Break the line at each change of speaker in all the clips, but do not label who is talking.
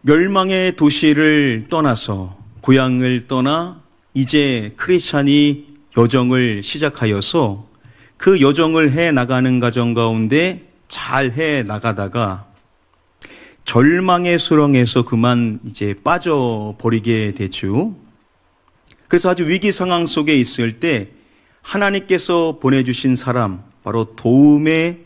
멸망의 도시를 떠나서 고향을 떠나 이제 크리스찬이 여정을 시작하여서 그 여정을 해 나가는 과정 가운데 잘 해 나가다가 절망의 수렁에서 그만 이제 빠져버리게 되죠. 그래서 아주 위기 상황 속에 있을 때 하나님께서 보내주신 사람, 바로 도움의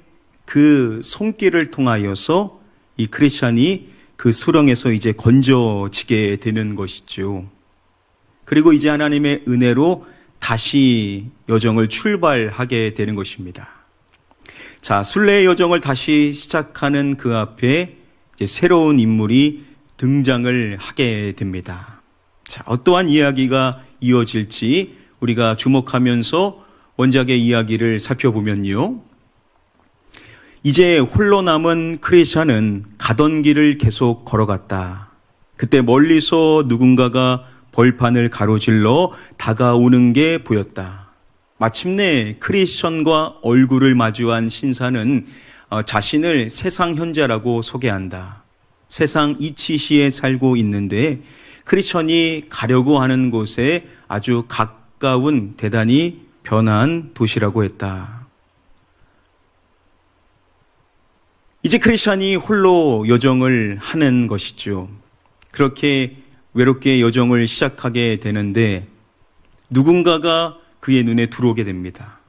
그 손길을 통하여서 이 크리스찬이 그 수렁에서 이제 건져지게 되는 것이죠. 그리고 이제 하나님의 은혜로 다시 여정을 출발하게 되는 것입니다. 자, 순례의 여정을 다시 시작하는 그 앞에 이제 새로운 인물이 등장을 하게 됩니다. 자, 어떠한 이야기가 이어질지 우리가 주목하면서 원작의 이야기를 살펴보면요. 이제 홀로 남은 크리스찬은 가던 길을 계속 걸어갔다. 그때 멀리서 누군가가 벌판을 가로질러 다가오는 게 보였다. 마침내 크리스찬과 얼굴을 마주한 신사는 자신을 세상 현자라고 소개한다. 세상 이치시에 살고 있는데 크리스찬이 가려고 하는 곳에 아주 가까운 대단히 변한 도시라고 했다. 이제 크리스찬이 홀로 여정을 하는 것이죠. 그렇게 외롭게 여정을 시작하게 되는데 누군가가 그의 눈에 들어오게 됩니다.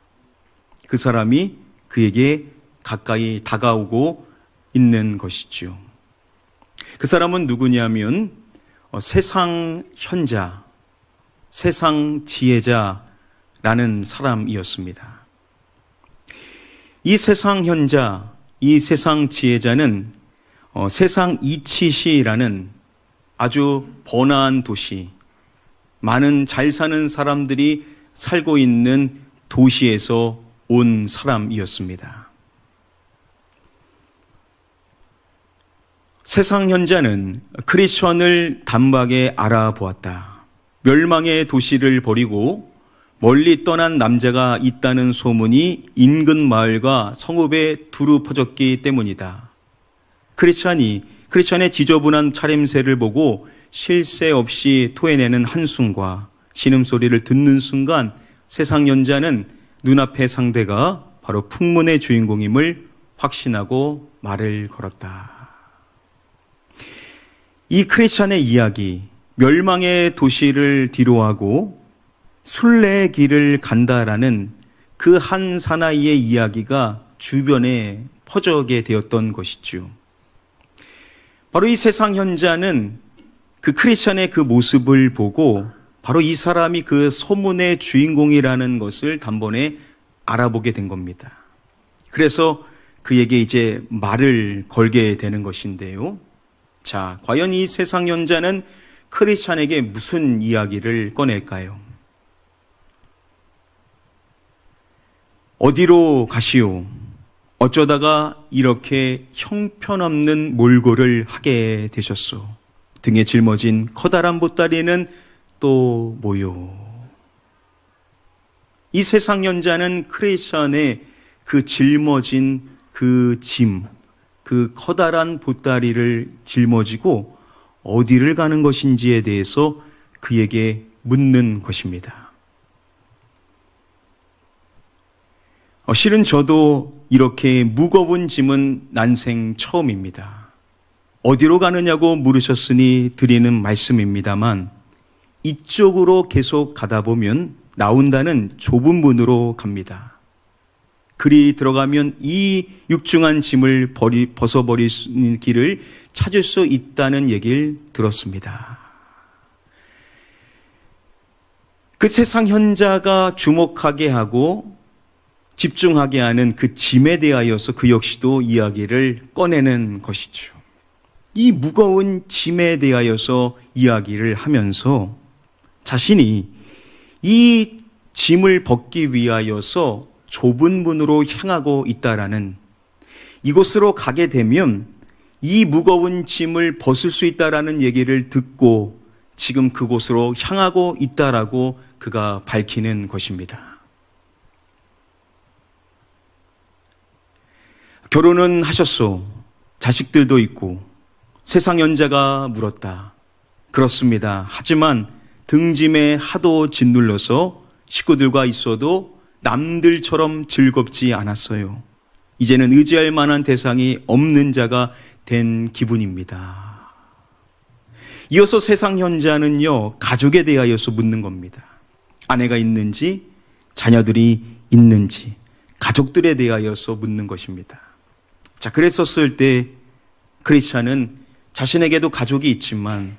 그 사람이 그에게 가까이 다가오고 있는 것이죠. 그 사람은 누구냐면 세상 현자, 세상 지혜자라는 사람이었습니다. 이 세상 현자, 이 세상 지혜자는 세상 이치시라는 아주 번화한 도시, 많은 잘 사는 사람들이 살고 있는 도시에서 온 사람이었습니다. 세상 현자는 크리스천을 단박에 알아보았다. 멸망의 도시를 버리고 멀리 떠난 남자가 있다는 소문이 인근 마을과 성읍에 두루 퍼졌기 때문이다. 크리스찬의 지저분한 차림새를 보고 쉴 새 없이 토해내는 한숨과 신음소리를 듣는 순간 세상 현자는 눈앞의 상대가 바로 풍문의 주인공임을 확신하고 말을 걸었다. 이 크리스찬의 이야기, 멸망의 도시를 뒤로하고 순례의 길을 간다라는 그 한 사나이의 이야기가 주변에 퍼져게 되었던 것이죠. 바로 이 세상 현자는 그 크리스찬의 그 모습을 보고 바로 이 사람이 그 소문의 주인공이라는 것을 단번에 알아보게 된 겁니다. 그래서 그에게 이제 말을 걸게 되는 것인데요. 자, 과연 이 세상 현자는 크리스찬에게 무슨 이야기를 꺼낼까요? 어디로 가시오? 어쩌다가 이렇게 형편없는 몰골을 하게 되셨소? 등에 짊어진 커다란 보따리는 또 뭐요? 이 세상 현자는 크리스찬의 그 짊어진 그 짐, 그 커다란 보따리를 짊어지고 어디를 가는 것인지에 대해서 그에게 묻는 것입니다. 실은 저도 이렇게 무거운 짐은 난생 처음입니다. 어디로 가느냐고 물으셨으니 드리는 말씀입니다만 이쪽으로 계속 가다 보면 나온다는 좁은 문으로 갑니다. 그리 들어가면 이 육중한 짐을 벗어버릴 수 있는 길을 찾을 수 있다는 얘기를 들었습니다. 그 세상 현자가 주목하게 하고 집중하게 하는 그 짐에 대하여서 그 역시도 이야기를 꺼내는 것이죠. 이 무거운 짐에 대하여서 이야기를 하면서 자신이 이 짐을 벗기 위하여서 좁은 문으로 향하고 있다라는, 이곳으로 가게 되면 이 무거운 짐을 벗을 수 있다라는 얘기를 듣고 지금 그곳으로 향하고 있다라고 그가 밝히는 것입니다. 결혼은 하셨소. 자식들도 있고 세상 연자가 물었다. 그렇습니다. 하지만 등짐에 하도 짓눌러서 식구들과 있어도 남들처럼 즐겁지 않았어요. 이제는 의지할 만한 대상이 없는 자가 된 기분입니다. 이어서 세상 현자는요, 가족에 대하여서 묻는 겁니다. 아내가 있는지, 자녀들이 있는지, 가족들에 대하여서 묻는 것입니다. 자, 그랬었을 때 크리스찬은 자신에게도 가족이 있지만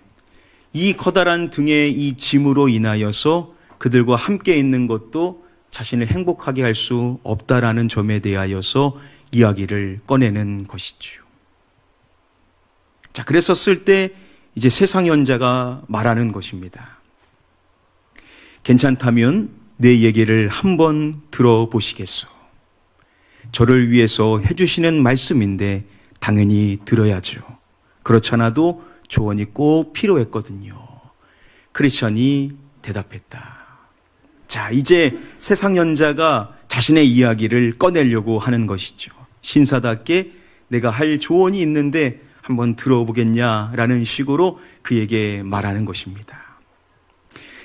이 커다란 등의 이 짐으로 인하여서 그들과 함께 있는 것도 자신을 행복하게 할 수 없다라는 점에 대하여서 이야기를 꺼내는 것이지요. 자, 그랬었을 때 이제 세상 연자가 말하는 것입니다. 괜찮다면 내 얘기를 한번 들어보시겠소. 저를 위해서 해주시는 말씀인데 당연히 들어야죠. 그렇지 않아도 조언이 꼭 필요했거든요. 크리스천이 대답했다. 자, 이제 세상 연자가 자신의 이야기를 꺼내려고 하는 것이죠. 신사답게 내가 할 조언이 있는데 한번 들어보겠냐라는 식으로 그에게 말하는 것입니다.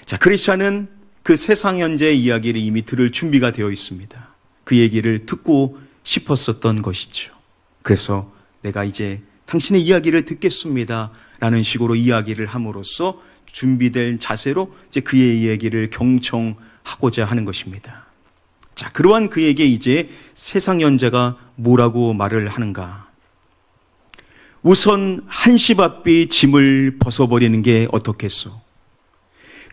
자, 크리스천은 그 세상 현재의 이야기를 이미 들을 준비가 되어 있습니다. 그 얘기를 듣고 싶었었던 것이죠. 그래서 내가 이제 당신의 이야기를 듣겠습니다 라는 식으로 이야기를 함으로써 준비된 자세로 이제 그의 얘기를 경청하고자 하는 것입니다. 자, 그러한 그에게 이제 세상 연자가 뭐라고 말을 하는가? 우선 한시바삐 짐을 벗어버리는 게 어떻겠소?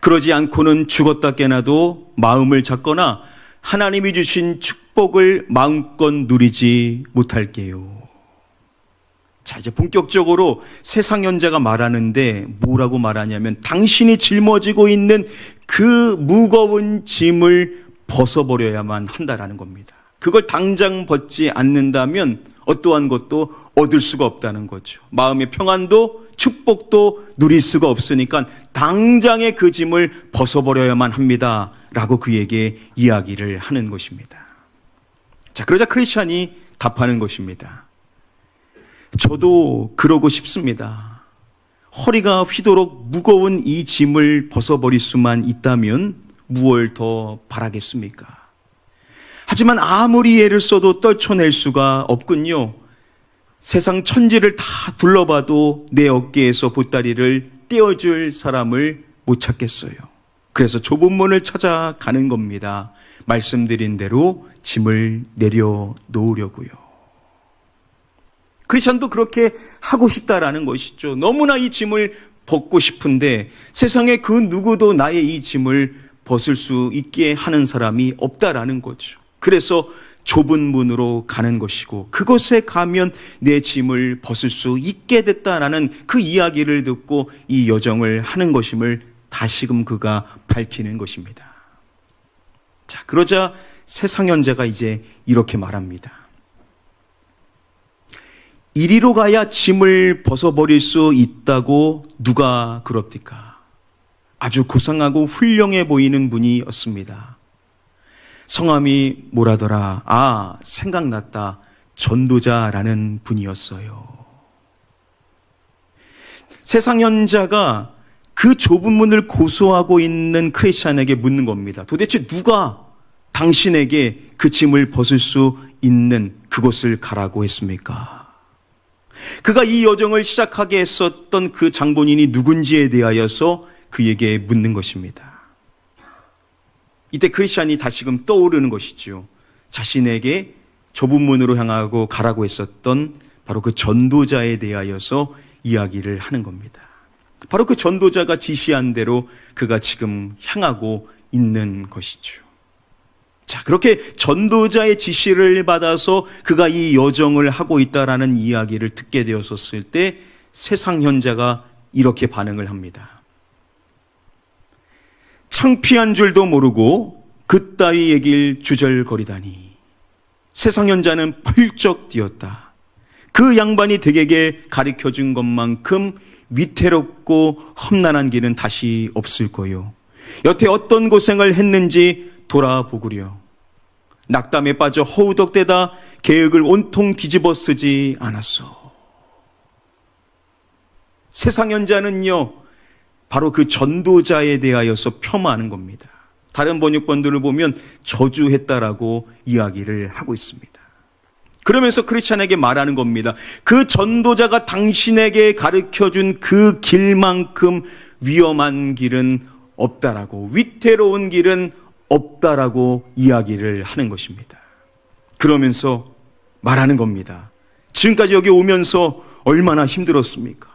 그러지 않고는 죽었다 깨나도 마음을 잡거나 하나님이 주신 축복을 마음껏 누리지 못할게요. 자, 이제 본격적으로 세상 연자가 말하는데 뭐라고 말하냐면 당신이 짊어지고 있는 그 무거운 짐을 벗어버려야만 한다라는 겁니다. 그걸 당장 벗지 않는다면 어떠한 것도 얻을 수가 없다는 거죠. 마음의 평안도 축복도 누릴 수가 없으니까 당장에 그 짐을 벗어버려야만 합니다 라고 그에게 이야기를 하는 것입니다. 자, 그러자 크리스찬이 답하는 것입니다. 저도 그러고 싶습니다. 허리가 휘도록 무거운 이 짐을 벗어버릴 수만 있다면 무엇을 더 바라겠습니까? 하지만 아무리 애를 써도 떨쳐낼 수가 없군요. 세상 천지를 다 둘러봐도 내 어깨에서 보따리를 떼어줄 사람을 못 찾겠어요. 그래서 좁은 문을 찾아가는 겁니다. 말씀드린 대로 짐을 내려놓으려고요. 크리스천도 그렇게 하고 싶다라는 것이죠. 너무나 이 짐을 벗고 싶은데 세상에 그 누구도 나의 이 짐을 벗을 수 있게 하는 사람이 없다라는 거죠. 그래서 좁은 문으로 가는 것이고 그곳에 가면 내 짐을 벗을 수 있게 됐다라는 그 이야기를 듣고 이 여정을 하는 것임을 다시금 그가 밝히는 것입니다. 자, 그러자 세상 현자가 이제 이렇게 말합니다. 이리로 가야 짐을 벗어버릴 수 있다고 누가 그럽니까? 아주 고상하고 훌륭해 보이는 분이었습니다. 성함이 뭐라더라? 아, 생각났다. 전도자라는 분이었어요. 세상 현자가 그 좁은 문을 고소하고 있는 크리스찬에게 묻는 겁니다. 도대체 누가 당신에게 그 짐을 벗을 수 있는 그곳을 가라고 했습니까? 그가 이 여정을 시작하게 했었던 그 장본인이 누군지에 대하여서 그에게 묻는 것입니다. 이때 크리스찬이 다시금 떠오르는 것이죠. 자신에게 좁은 문으로 향하고 가라고 했었던 바로 그 전도자에 대하여서 이야기를 하는 겁니다. 바로 그 전도자가 지시한 대로 그가 지금 향하고 있는 것이죠. 자, 그렇게 전도자의 지시를 받아서 그가 이 여정을 하고 있다라는 이야기를 듣게 되었을 때 세상 현자가 이렇게 반응을 합니다. 창피한 줄도 모르고 그따위 얘기를 주절거리다니. 세상 현자는 펄쩍 뛰었다. 그 양반이 댁에게 가르쳐준 것만큼 위태롭고 험난한 길은 다시 없을 거요. 여태 어떤 고생을 했는지 돌아보구려. 낙담에 빠져 허우덕대다 계획을 온통 뒤집어 쓰지 않았어. 세상 현자는요, 바로 그 전도자에 대하여서 폄하하는 겁니다. 다른 번역본들을 보면 저주했다라고 이야기를 하고 있습니다. 그러면서 크리스찬에게 말하는 겁니다. 그 전도자가 당신에게 가르쳐준 그 길만큼 위험한 길은 없다라고, 위태로운 길은 없다라고 이야기를 하는 것입니다. 그러면서 말하는 겁니다. 지금까지 여기 오면서 얼마나 힘들었습니까?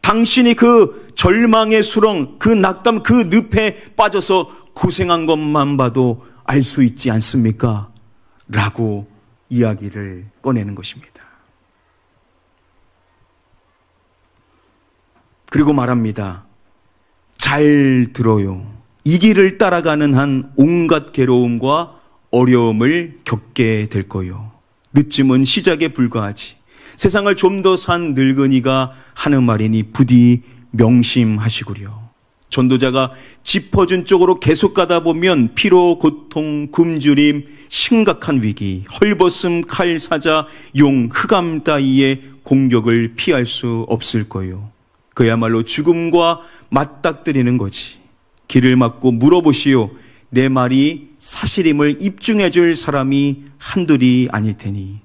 당신이 그 절망의 수렁, 그 낙담, 그 늪에 빠져서 고생한 것만 봐도 알 수 있지 않습니까? 라고 이야기를 꺼내는 것입니다. 그리고 말합니다. 잘 들어요. 이 길을 따라가는 한 온갖 괴로움과 어려움을 겪게 될 거요. 늦쯤은 시작에 불과하지. 세상을 좀 더 산 늙은이가 하는 말이니 부디 명심하시구려. 전도자가 짚어준 쪽으로 계속 가다 보면 피로, 고통, 굶주림, 심각한 위기, 헐벗음, 칼, 사자, 용, 흑암 따위의 공격을 피할 수 없을 거요. 그야말로 죽음과 맞닥뜨리는 거지. 길을 막고 물어보시오. 내 말이 사실임을 입증해 줄 사람이 한둘이 아닐 테니.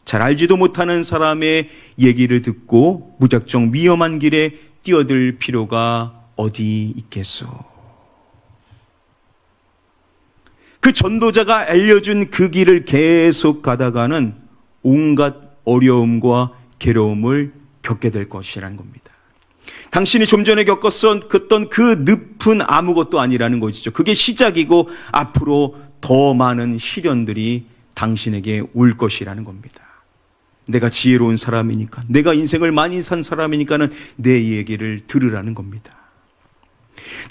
잘 알지도 못하는 사람의 얘기를 듣고 무작정 위험한 길에 뛰어들 필요가 어디 있겠소. 그 전도자가 알려준 그 길을 계속 가다가는 온갖 어려움과 괴로움을 겪게 될 것이라는 겁니다. 당신이 좀 전에 겪었던 그 늪은 아무것도 아니라는 것이죠. 그게 시작이고 앞으로 더 많은 시련들이 당신에게 올 것이라는 겁니다. 내가 지혜로운 사람이니까, 내가 인생을 많이 산 사람이니까는 내 얘기를 들으라는 겁니다.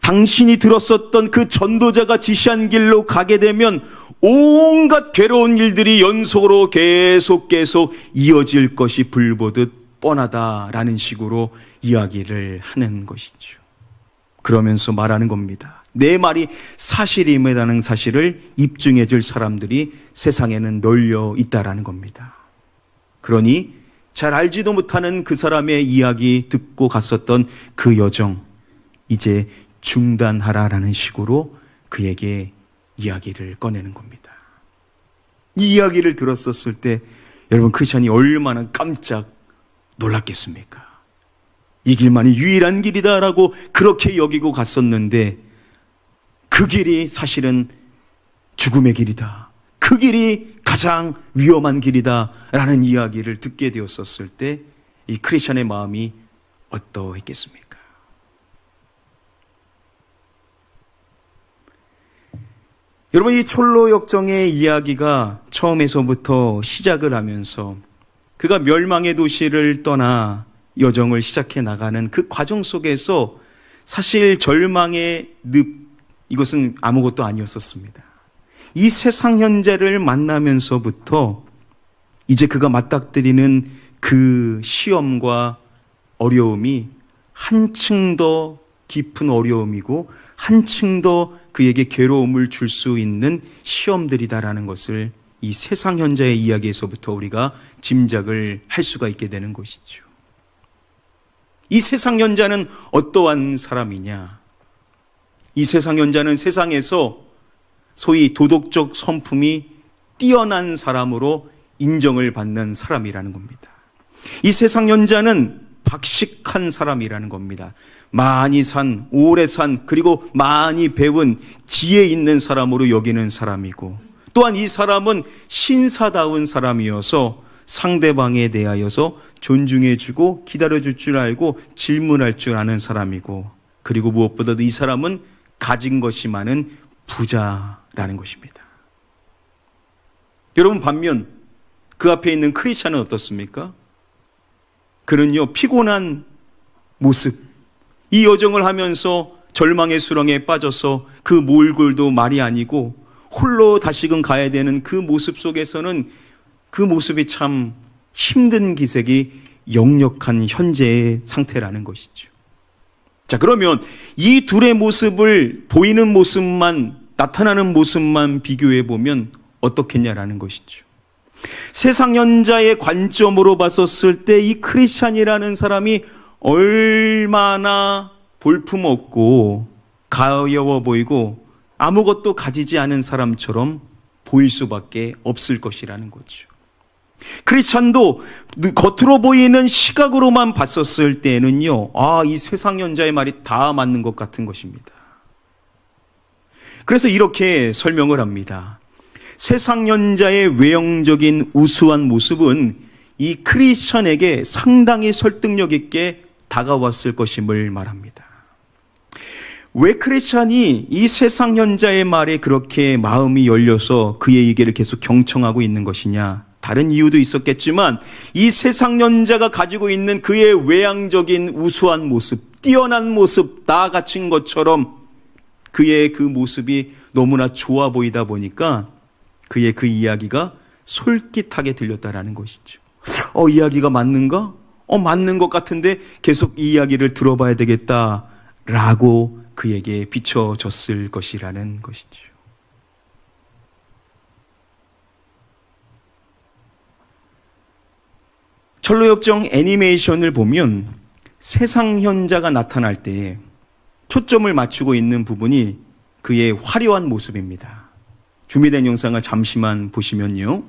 당신이 들었었던 그 전도자가 지시한 길로 가게 되면 온갖 괴로운 일들이 연속으로 계속 이어질 것이 불보듯 뻔하다라는 식으로 이야기를 하는 것이죠. 그러면서 말하는 겁니다. 내 말이 사실임이라는 사실을 입증해 줄 사람들이 세상에는 널려 있다라는 겁니다. 그러니 잘 알지도 못하는 그 사람의 이야기 듣고 갔었던 그 여정, 이제 중단하라라는 식으로 그에게 이야기를 꺼내는 겁니다. 이 이야기를 들었었을 때 여러분, 크리스찬이 얼마나 깜짝 놀랐겠습니까? 이 길만이 유일한 길이다라고 그렇게 여기고 갔었는데 그 길이 사실은 죽음의 길이다. 그 길이 가장 위험한 길이다라는 이야기를 듣게 되었었을 때 이 크리스찬의 마음이 어떠했겠습니까? 여러분, 이 촐로 역정의 이야기가 처음에서부터 시작을 하면서 그가 멸망의 도시를 떠나 여정을 시작해 나가는 그 과정 속에서 사실 절망의 늪, 이것은 아무것도 아니었었습니다. 이 세상 현재를 만나면서부터 이제 그가 맞닥뜨리는 그 시험과 어려움이 한층 더 깊은 어려움이고 한층 더 그에게 괴로움을 줄 수 있는 시험들이다라는 것을 이 세상 현자의 이야기에서부터 우리가 짐작을 할 수가 있게 되는 것이죠. 이 세상 현자는 어떠한 사람이냐? 이 세상 현자는 세상에서 소위 도덕적 성품이 뛰어난 사람으로 인정을 받는 사람이라는 겁니다. 이 세상 현자는 박식한 사람이라는 겁니다. 많이 산, 오래 산, 그리고 많이 배운 지혜 있는 사람으로 여기는 사람이고, 또한 이 사람은 신사다운 사람이어서 상대방에 대하여서 존중해주고 기다려줄 줄 알고 질문할 줄 아는 사람이고, 그리고 무엇보다도 이 사람은 가진 것이 많은 부자라는 것입니다. 여러분, 반면 그 앞에 있는 크리스찬은 어떻습니까? 그는요, 피곤한 모습, 이 여정을 하면서 절망의 수렁에 빠져서 그 몰골도 말이 아니고 홀로 다시금 가야 되는 그 모습 속에서는 그 모습이 참 힘든 기색이 역력한 현재의 상태라는 것이죠. 자, 그러면 이 둘의 모습을 보이는 모습만, 나타나는 모습만 비교해 보면 어떻겠냐라는 것이죠. 세상 현자의 관점으로 봤었을 때 이 크리스찬이라는 사람이 얼마나 볼품없고 가여워 보이고 아무것도 가지지 않은 사람처럼 보일 수밖에 없을 것이라는 거죠. 크리스찬도 겉으로 보이는 시각으로만 봤었을 때는요, 이 세상연자의 말이 다 맞는 것 같은 것입니다. 그래서 이렇게 설명을 합니다. 세상연자의 외형적인 우수한 모습은 이 크리스찬에게 상당히 설득력 있게 다가왔을 것임을 말합니다. 왜 크리스찬이 이 세상연자의 말에 그렇게 마음이 열려서 그의 얘기를 계속 경청하고 있는 것이냐? 다른 이유도 있었겠지만 이 세상연자가 가지고 있는 그의 외향적인 우수한 모습, 뛰어난 모습, 다 갖춘 것처럼 그의 그 모습이 너무나 좋아 보이다 보니까 그의 그 이야기가 솔깃하게 들렸다라는 것이죠. 이야기가 맞는가? 맞는 것 같은데 계속 이 이야기를 들어봐야 되겠다라고 그에게 비춰졌을 것이라는 것이죠. 철로역정 애니메이션을 보면 세상현자가 나타날 때 초점을 맞추고 있는 부분이 그의 화려한 모습입니다. 준비된 영상을 잠시만 보시면요.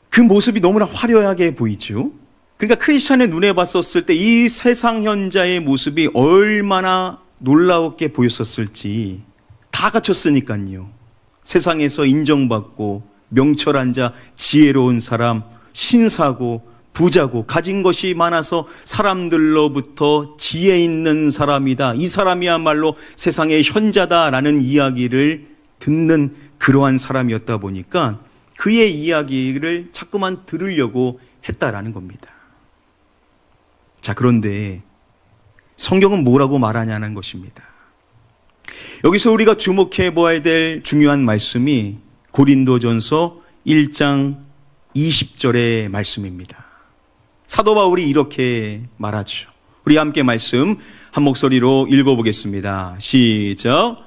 그 모습이 너무나 화려하게 보이죠. 그러니까 크리스찬의 눈에 봤었을 때 이 세상현자의 모습이 얼마나 놀라웠게 보였었을지 다 갖췄으니까요. 세상에서 인정받고 명철한 자, 지혜로운 사람, 신사고 부자고 가진 것이 많아서 사람들로부터 지혜 있는 사람이다. 이 사람이야말로 세상의 현자다라는 이야기를 듣는 그러한 사람이었다 보니까 그의 이야기를 자꾸만 들으려고 했다라는 겁니다. 자, 그런데 성경은 뭐라고 말하냐는 것입니다. 여기서 우리가 주목해 보아야 될 중요한 말씀이 고린도전서 1장 20절의 말씀입니다. 사도 바울이 이렇게 말하죠. 우리 함께 말씀 한 목소리로 읽어보겠습니다. 시작.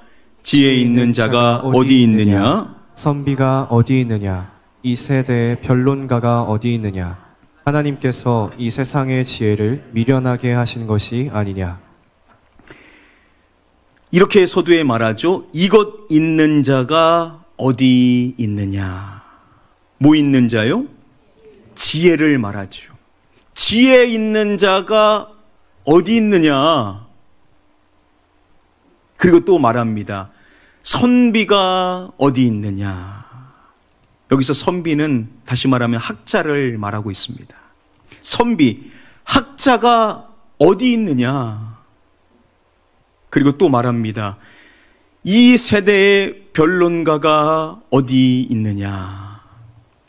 지혜 있는 자가 어디 있느냐?
선비가 어디 있느냐? 이 세대의 변론가가 어디 있느냐? 하나님께서 이 세상의 지혜를 미련하게 하신 것이 아니냐?
이렇게 서두에 말하죠. 이것 있는 자가 어디 있느냐? 뭐 있는 자요? 지혜를 말하죠. 지혜 있는 자가 어디 있느냐? 그리고 또 말합니다. 선비가 어디 있느냐? 여기서 선비는 다시 말하면 학자를 말하고 있습니다. 선비, 학자가 어디 있느냐? 그리고 또 말합니다. 이 세대의 변론가가 어디 있느냐?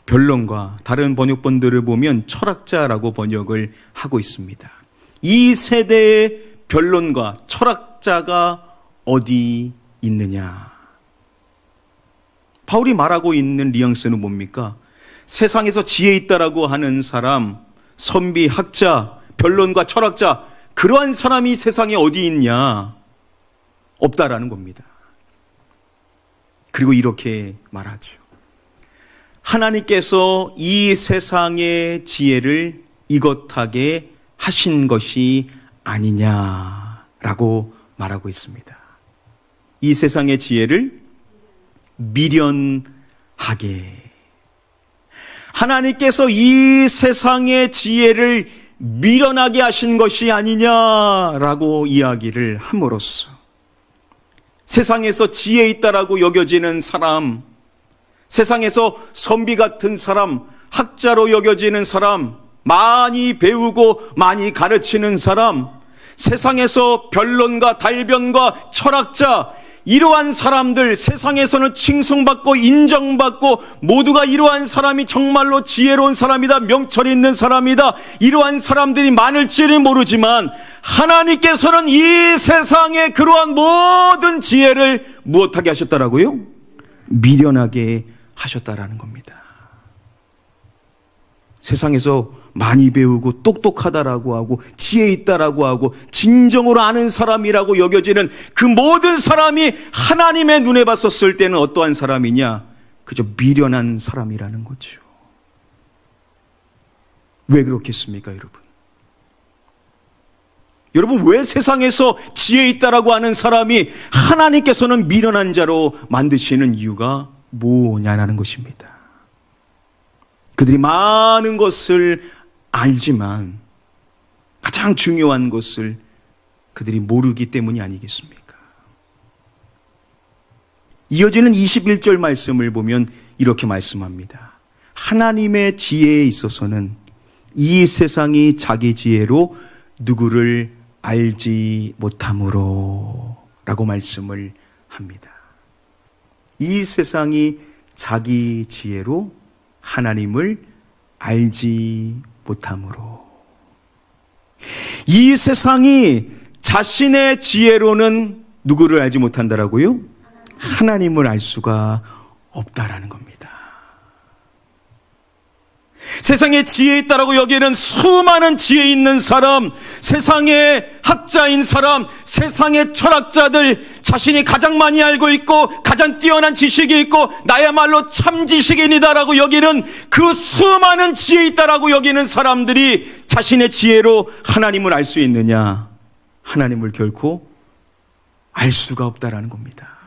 변론가, 다른 번역본들을 보면 철학자라고 번역을 하고 있습니다. 이 세대의 변론가, 철학자가 어디 있느냐? 바울이 말하고 있는 뉘앙스는 뭡니까? 세상에서 지혜 있다라고 하는 사람, 선비, 학자, 변론가, 철학자, 그러한 사람이 세상에 어디 있냐? 없다라는 겁니다. 그리고 이렇게 말하죠. 하나님께서 이 세상의 지혜를 이것하게 하신 것이 아니냐라고 말하고 있습니다. 이 세상의 지혜를 미련하게. 하나님께서 이 세상의 지혜를 미련하게 하신 것이 아니냐라고 이야기를 함으로써 세상에서 지혜 있다라고 여겨지는 사람, 세상에서 선비 같은 사람, 학자로 여겨지는 사람, 많이 배우고 많이 가르치는 사람, 세상에서 변론가, 달변가, 철학자, 이러한 사람들, 세상에서는 칭송받고 인정받고 모두가 이러한 사람이 정말로 지혜로운 사람이다, 명철이 있는 사람이다, 이러한 사람들이 많을지는 모르지만 하나님께서는 이 세상의 그러한 모든 지혜를 무엇하게 하셨다라고요? 미련하게 하셨다라는 겁니다. 세상에서 많이 배우고 똑똑하다라고 하고 지혜 있다라고 하고 진정으로 아는 사람이라고 여겨지는 그 모든 사람이 하나님의 눈에 봤었을 때는 어떠한 사람이냐? 그저 미련한 사람이라는 거죠. 왜 그렇겠습니까, 여러분? 여러분, 왜 세상에서 지혜 있다라고 하는 사람이 하나님께서는 미련한 자로 만드시는 이유가 뭐냐는 것입니다. 그들이 많은 것을 알지만 가장 중요한 것을 그들이 모르기 때문이 아니겠습니까? 이어지는 21절 말씀을 보면 이렇게 말씀합니다. 하나님의 지혜에 있어서는 이 세상이 자기 지혜로 누구를 알지 못함으로 라고 말씀을 합니다. 이 세상이 자기 지혜로 하나님을 알지 못함으로. 이 세상이 자신의 지혜로는 누구를 알지 못한다라고요? 하나님을 알 수가 없다라는 겁니다. 세상에 지혜 있다라고 여기에는 수많은 지혜 있는 사람, 세상의 학자인 사람, 세상의 철학자들, 자신이 가장 많이 알고 있고 가장 뛰어난 지식이 있고 나야말로 참 지식인이다라고 여기는 그 수많은 지혜 있다라고 여기는 사람들이 자신의 지혜로 하나님을 알 수 있느냐? 하나님을 결코 알 수가 없다라는 겁니다.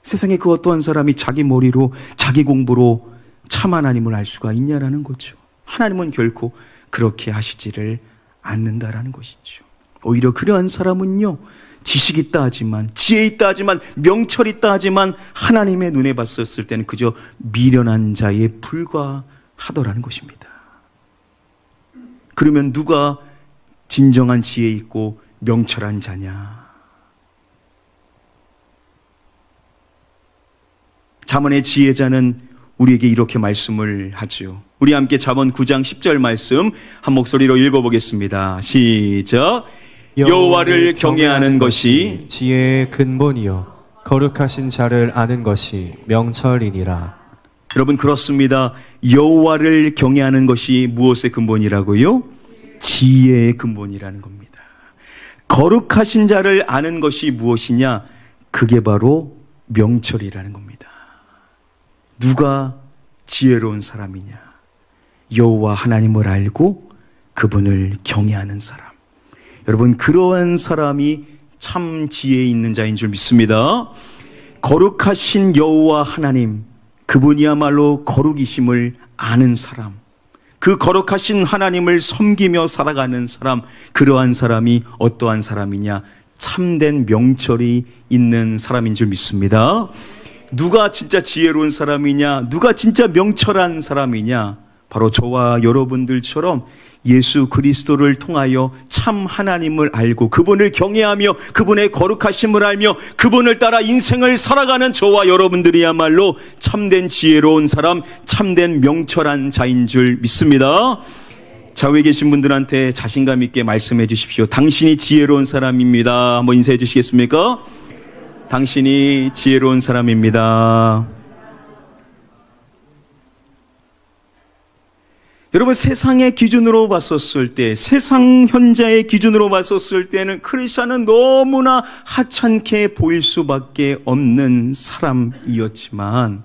세상에 그 어떠한 사람이 자기 머리로 자기 공부로 참 하나님을 알 수가 있냐라는 거죠. 하나님은 결코 그렇게 하시지를 않는다라는 것이죠. 오히려 그러한 사람은요, 지식 있다 하지만, 지혜 있다 하지만, 명철 있다 하지만 하나님의 눈에 봤었을 때는 그저 미련한 자에 불과하더라는 것입니다. 그러면 누가 진정한 지혜 있고 명철한 자냐? 잠언의 지혜자는 우리에게 이렇게 말씀을 하죠. 우리 함께 잠언 9장 10절 말씀 한 목소리로 읽어보겠습니다. 시작. 여호와를 경외하는 것이
지혜의 근본이요 거룩하신 자를 아는 것이 명철이니라.
여러분, 그렇습니다. 여호와를 경외하는 것이 무엇의 근본이라고요? 지혜의 근본이라는 겁니다. 거룩하신 자를 아는 것이 무엇이냐? 그게 바로 명철이라는 겁니다. 누가 지혜로운 사람이냐? 여호와 하나님을 알고 그분을 경외하는 사람. 여러분, 그러한 사람이 참 지혜 있는 자인 줄 믿습니다. 거룩하신 여호와 하나님, 그분이야말로 거룩이심을 아는 사람, 그 거룩하신 하나님을 섬기며 살아가는 사람, 그러한 사람이 어떠한 사람이냐? 참된 명철이 있는 사람인 줄 믿습니다. 누가 진짜 지혜로운 사람이냐? 누가 진짜 명철한 사람이냐? 바로 저와 여러분들처럼 예수 그리스도를 통하여 참 하나님을 알고 그분을 경외하며 그분의 거룩하심을 알며 그분을 따라 인생을 살아가는 저와 여러분들이야말로 참된 지혜로운 사람, 참된 명철한 자인 줄 믿습니다. 좌우에 계신 분들한테 자신감 있게 말씀해 주십시오. 당신이 지혜로운 사람입니다. 한번 인사해 주시겠습니까? 당신이 지혜로운 사람입니다. 여러분, 세상의 기준으로 봤었을 때, 세상 현자의 기준으로 봤었을 때는 크리스찬은 너무나 하찮게 보일 수밖에 없는 사람이었지만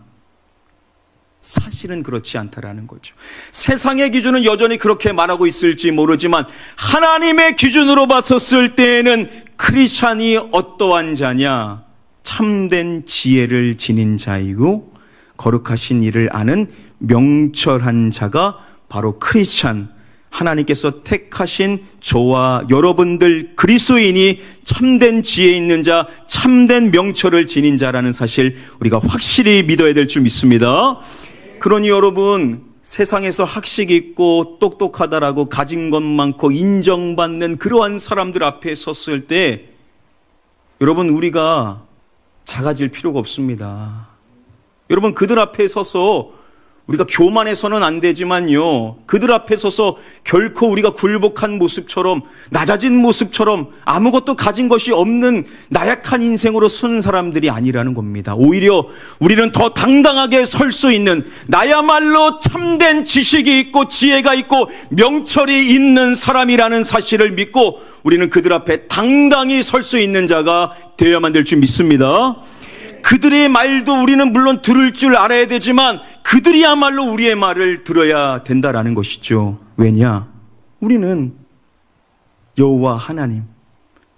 사실은 그렇지 않다라는 거죠. 세상의 기준은 여전히 그렇게 말하고 있을지 모르지만 하나님의 기준으로 봤었을 때에는 크리스찬이 어떠한 자냐? 참된 지혜를 지닌 자이고 거룩하신 이를 아는 명철한 자가 바로 크리스찬, 하나님께서 택하신 저와 여러분들 그리스도인이 참된 지혜 있는 자, 참된 명철을 지닌 자라는 사실 우리가 확실히 믿어야 될 줄 믿습니다. 그러니 여러분, 세상에서 학식 있고 똑똑하다라고 가진 것 많고 인정받는 그러한 사람들 앞에 섰을 때 여러분, 우리가 작아질 필요가 없습니다. 여러분, 그들 앞에 서서 우리가 교만해서는 안 되지만요, 그들 앞에 서서 결코 우리가 굴복한 모습처럼, 낮아진 모습처럼 아무것도 가진 것이 없는 나약한 인생으로 선 사람들이 아니라는 겁니다. 오히려 우리는 더 당당하게 설 수 있는, 나야말로 참된 지식이 있고 지혜가 있고 명철이 있는 사람이라는 사실을 믿고 우리는 그들 앞에 당당히 설 수 있는 자가 되어야만 될 줄 믿습니다. 그들의 말도 우리는 물론 들을 줄 알아야 되지만 그들이야말로 우리의 말을 들어야 된다라는 것이죠. 왜냐? 우리는 여호와 하나님,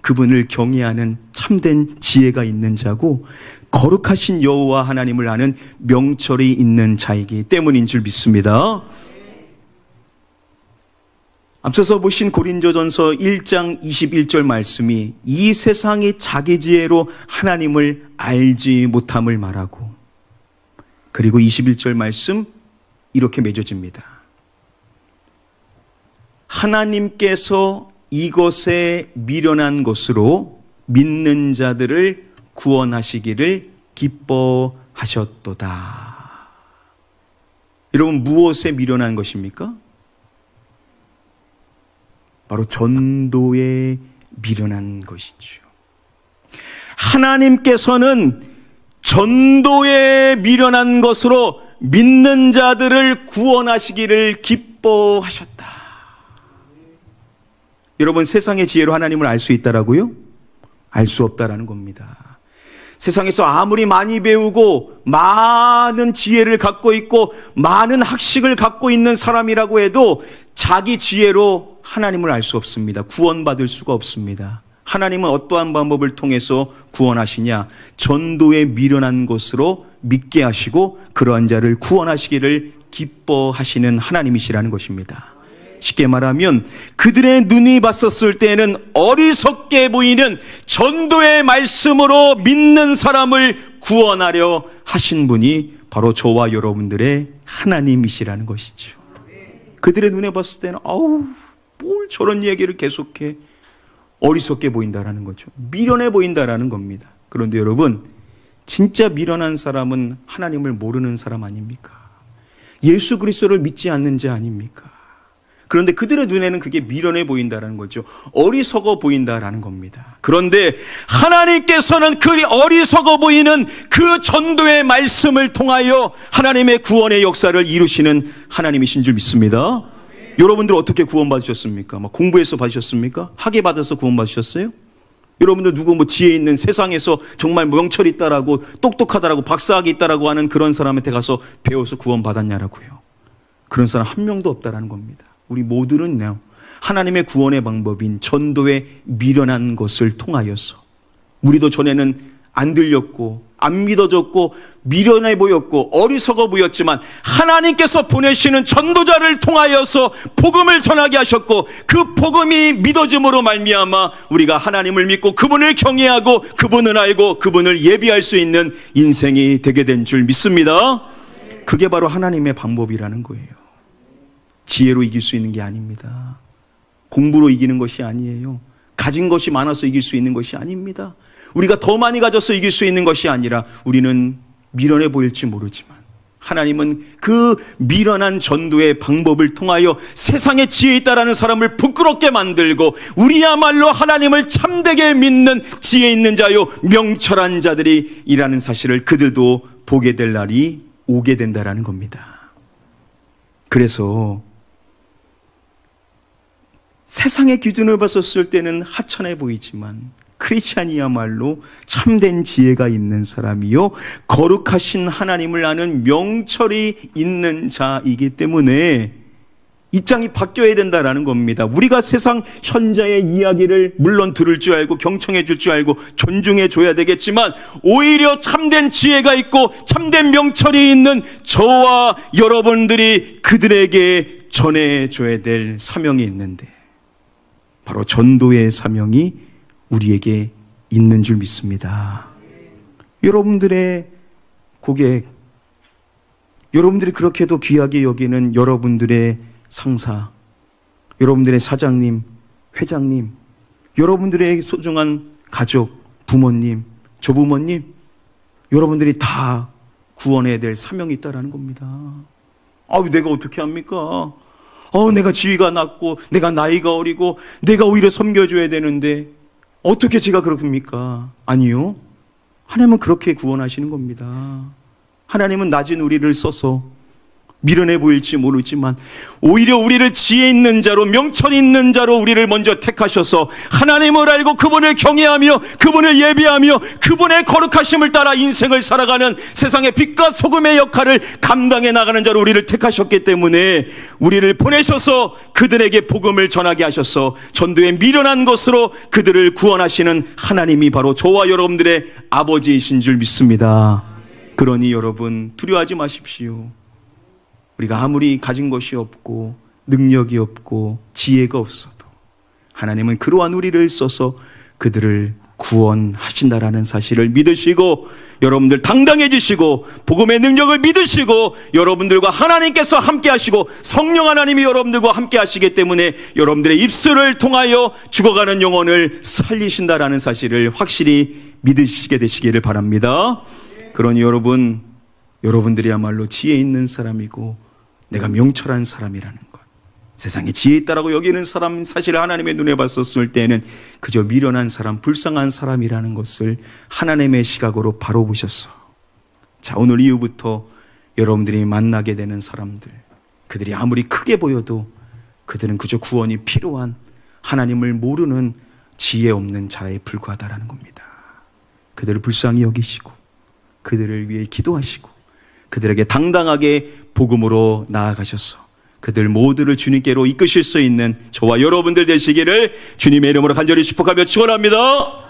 그분을 경외하는 참된 지혜가 있는 자고 거룩하신 여호와 하나님을 아는 명철이 있는 자이기 때문인 줄 믿습니다. 앞서서 보신 고린도전서 1장 21절 말씀이 이 세상이 자기 지혜로 하나님을 알지 못함을 말하고, 그리고 21절 말씀 이렇게 맺어집니다. 하나님께서 이것에 미련한 것으로 믿는 자들을 구원하시기를 기뻐하셨도다. 여러분, 무엇에 미련한 것입니까? 바로 전도에 미련한 것이죠. 하나님께서는 전도에 미련한 것으로 믿는 자들을 구원하시기를 기뻐하셨다. 여러분, 세상의 지혜로 하나님을 알 수 있다라고요? 알 수 없다라는 겁니다. 세상에서 아무리 많이 배우고 많은 지혜를 갖고 있고 많은 학식을 갖고 있는 사람이라고 해도 자기 지혜로 하나님을 알 수 없습니다. 구원받을 수가 없습니다. 하나님은 어떠한 방법을 통해서 구원하시냐? 전도에 미련한 것으로 믿게 하시고 그러한 자를 구원하시기를 기뻐하시는 하나님이시라는 것입니다. 쉽게 말하면 그들의 눈이 봤었을 때에는 어리석게 보이는 전도의 말씀으로 믿는 사람을 구원하려 하신 분이 바로 저와 여러분들의 하나님이시라는 것이죠. 그들의 눈에 봤을 때는 뭘 저런 얘기를 계속해, 어리석게 보인다라는 거죠. 미련해 보인다라는 겁니다. 그런데 여러분, 진짜 미련한 사람은 하나님을 모르는 사람 아닙니까? 예수 그리스도를 믿지 않는 자 아닙니까? 그런데 그들의 눈에는 그게 미련해 보인다라는 거죠. 어리석어 보인다라는 겁니다. 그런데 하나님께서는 그 어리석어 보이는 그 전도의 말씀을 통하여 하나님의 구원의 역사를 이루시는 하나님이신 줄 믿습니다. 여러분들 어떻게 구원받으셨습니까? 공부해서 받으셨습니까? 학위 받아서 구원받으셨어요? 여러분들 누구 지혜 있는, 세상에서 정말 명철이 있다라고, 똑똑하다라고, 박사학위 있다라고 하는 그런 사람한테 가서 배워서 구원받았냐라고요. 그런 사람 한 명도 없다라는 겁니다. 우리 모두는요, 하나님의 구원의 방법인 전도에 미련한 것을 통하여서, 우리도 전에는 안 들렸고 안 믿어졌고 미련해 보였고 어리석어 보였지만 하나님께서 보내시는 전도자를 통하여서 복음을 전하게 하셨고, 그 복음이 믿어짐으로 말미암아 우리가 하나님을 믿고 그분을 경외하고 그분을 알고 그분을 예비할 수 있는 인생이 되게 된 줄 믿습니다. 그게 바로 하나님의 방법이라는 거예요. 지혜로 이길 수 있는 게 아닙니다. 공부로 이기는 것이 아니에요. 가진 것이 많아서 이길 수 있는 것이 아닙니다. 우리가 더 많이 가져서 이길 수 있는 것이 아니라, 우리는 미련해 보일지 모르지만 하나님은 그 미련한 전도의 방법을 통하여 세상에 지혜 있다라는 사람을 부끄럽게 만들고 우리야말로 하나님을 참되게 믿는 지혜 있는 자요 명철한 자들이 이라는 사실을 그들도 보게 될 날이 오게 된다라는 겁니다. 그래서 세상의 기준을 봤었을 때는 하찮아 보이지만 크리스찬이야말로 참된 지혜가 있는 사람이요 거룩하신 하나님을 아는 명철이 있는 자이기 때문에 입장이 바뀌어야 된다라는 겁니다. 우리가 세상 현자의 이야기를 물론 들을 줄 알고 경청해 줄 줄 알고 존중해 줘야 되겠지만, 오히려 참된 지혜가 있고 참된 명철이 있는 저와 여러분들이 그들에게 전해줘야 될 사명이 있는데, 바로 전도의 사명이 우리에게 있는 줄 믿습니다. 여러분들의 고객, 여러분들이 그렇게도 귀하게 여기는 여러분들의 상사, 여러분들의 사장님, 회장님, 여러분들의 소중한 가족, 부모님, 조부모님, 여러분들이 다 구원해야 될 사명이 있다라는 겁니다. 아유, 내가 어떻게 합니까? 내가 지위가 낮고, 내가 나이가 어리고, 내가 오히려 섬겨줘야 되는데, 어떻게 제가 그렇습니까? 아니요. 하나님은 그렇게 구원하시는 겁니다. 하나님은 낮은 우리를 써서 미련해 보일지 모르지만 오히려 우리를 지혜 있는 자로, 명철 있는 자로 우리를 먼저 택하셔서 하나님을 알고 그분을 경외하며 그분을 예배하며 그분의 거룩하심을 따라 인생을 살아가는 세상의 빛과 소금의 역할을 감당해 나가는 자로 우리를 택하셨기 때문에 우리를 보내셔서 그들에게 복음을 전하게 하셔서 전도에 미련한 것으로 그들을 구원하시는 하나님이 바로 저와 여러분들의 아버지이신 줄 믿습니다. 그러니 여러분 두려워하지 마십시오. 우리가 아무리 가진 것이 없고 능력이 없고 지혜가 없어도 하나님은 그러한 우리를 써서 그들을 구원하신다라는 사실을 믿으시고 여러분들 당당해지시고 복음의 능력을 믿으시고 여러분들과 하나님께서 함께 하시고 성령 하나님이 여러분들과 함께 하시기 때문에 여러분들의 입술을 통하여 죽어가는 영혼을 살리신다라는 사실을 확실히 믿으시게 되시기를 바랍니다. 그러니 여러분들이야말로 지혜 있는 사람이고 내가 명철한 사람이라는 것, 세상에 지혜 있다라고 여기는 사람, 사실 하나님의 눈에 봤었을 때는 그저 미련한 사람, 불쌍한 사람이라는 것을 하나님의 시각으로 바로 보셨어. 자, 오늘 이후부터 여러분들이 만나게 되는 사람들, 그들이 아무리 크게 보여도 그들은 그저 구원이 필요한 하나님을 모르는 지혜 없는 자에 불과하다라는 겁니다. 그들을 불쌍히 여기시고 그들을 위해 기도하시고 그들에게 당당하게 복음으로 나아가셔서 그들 모두를 주님께로 이끄실 수 있는 저와 여러분들 되시기를 주님의 이름으로 간절히 축복하며 축원합니다.